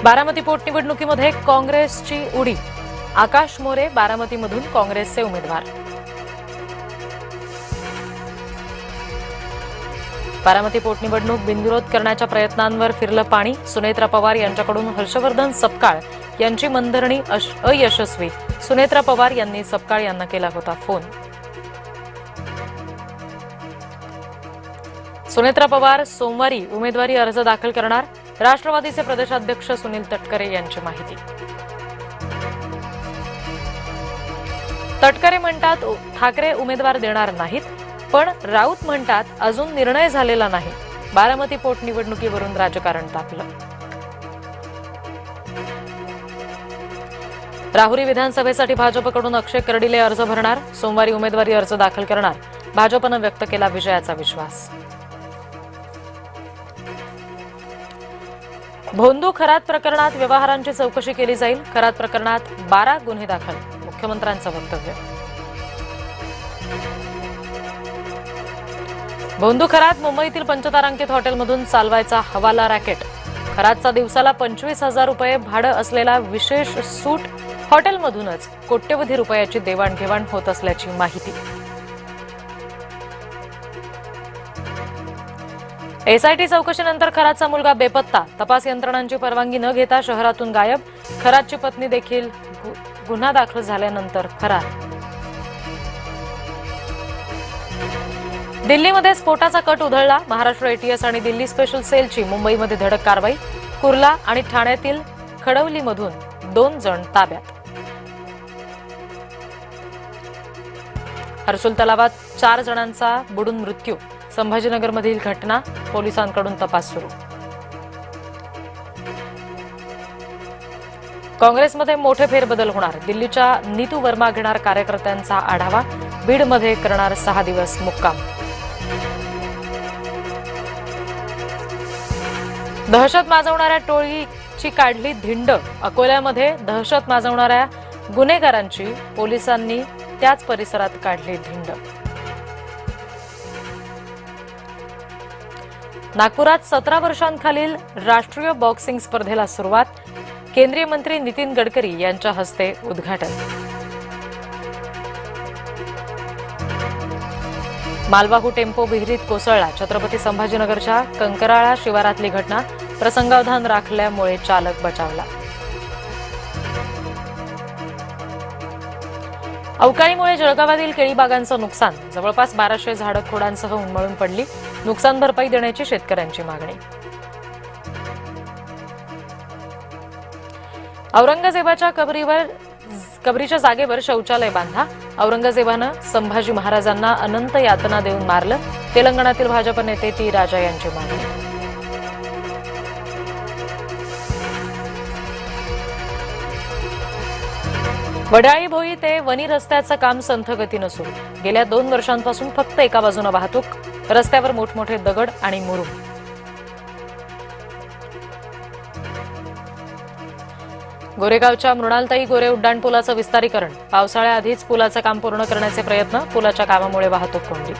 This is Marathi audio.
बारामती पोटनिवडणुकीमध्ये काँग्रेसची उडी, आकाश मोरे बारामतीमधून काँग्रेसचे उमेदवार। बारामती पोटनिवडणूक बिनविरोध करण्याच्या प्रयत्नांवर फिरलं पाणी, सुनेत्रा पवार यांच्याकडून हर्षवर्धन सपकाळ यांची मनधरणी अयशस्वी, सुनेत्रा पवार यांनी सपकाळ यांना केला होता फोन। सुनेत्रा पवार सोमवारी उमेदवारी अर्ज दाखल करणार, राष्ट्रवादीचे प्रदेशाध्यक्ष सुनील तटकरे यांची माहिती। तटकरे म्हणतात ठाकरे उमेदवार देणार नाहीत, पण राऊत म्हणतात अजून निर्णय झालेला नाही। बारामती पोटनिवडणुकीवरून राजकारण तापलं। राहुरी विधानसभेसाठी भाजपकडून अक्षय कर्डिले अर्ज भरणार, सोमवारी उमेदवारी अर्ज दाखल करणार, भाजपनं व्यक्त केला विजयाचा विश्वास। भोंदू खरात प्रकरणात व्यवहारांची चौकशी केली जाईल, खरात प्रकरणात 12 गुन्हे दाखल, मुख्यमंत्र्यांचं वक्तव्य। भोंदू खरात मुंबईतील पंचतारांकित हॉटेलमधून चालवायचा हवाला रॅकेट, खरातचा दिवसाला 25,000 रुपये भाडं असलेला विशेष सूट हॉटेलमधूनच कोट्यवधी रुपयाची देवाणघेवाण होत असल्याची माहिती। एसआयटी चौकशीनंतर खरातचा मुलगा बेपत्ता, तपास यंत्रणांची परवानगी न घेता शहरातून गायब, खरातची पत्नी देखील गुन्हा दाखल झाल्यानंतर फरार। दिल्लीमध्ये स्फोटाचा कट उधळला, महाराष्ट्र एटीएस आणि दिल्ली स्पेशल सेलची मुंबईमध्ये धडक कारवाई, कुर्ला आणि ठाण्यातील खडवलीमधून 2 जण ताब्यात। हर्सुल तलावात 4 जणांचा बुडून मृत्यू, संभाजीनगरमधील घटना, पोलिसांकडून तपास सुरू। काँग्रेसमध्ये मोठे फेरबदल होणार, दिल्लीच्या नीतू वर्मा घेणार कार्यकर्त्यांचा आढावा, बीडमध्ये करणार 6 दिवस मुक्काम। दहशत माजवणाऱ्या टोळीची काढली धिंड, अकोल्यामध्ये दहशत माजवणाऱ्या गुन्हेगारांची पोलिसांनी त्याच परिसरात काढली धिंड। नागपुरात 17 वर्षांखालील राष्ट्रीय बॉक्सिंग स्पर्धेला सुरुवात, केंद्रीय मंत्री नितीन गडकरी यांच्या हस्ते उद्घाटन। मालवाहू टेम्पो विहिरीत कोसळला, छत्रपती संभाजीनगरच्या कंकराळा शिवारातली घटना, प्रसंगावधान राखल्यामुळे चालक बचावला। अवकाळीमुळे जळगावातील केळी बागांचं नुकसान, जवळपास 1200 झाडं खोडांसह उन्मळून पडली, नुकसान भरपाई देण्याची शेतकऱ्यांची मागणी। औरंगजेबाच्या कबरीच्या जागेवर शौचालय बांधा, औरंगजेबानं संभाजी महाराजांना अनंत यातना देऊन मारलं, तेलंगणातील भाजप नेते टी राजा यांची मागणी। वडाळी भोई ते वणी रस्त्याचं काम संथ गतीनं सुरू, गेल्या 2 वर्षांपासून फक्त एका बाजूनं वाहतूक, रस्त्यावर मोठमोठे दगड आणि मुरुम। गोरेगावच्या मृणालताई गोरे उड्डाणपुलाचं विस्तारीकरण, पावसाळ्याआधीच पुलाचं काम पूर्ण करण्याचे प्रयत्न, पुलाच्या कामामुळे वाहतूक कोंडी।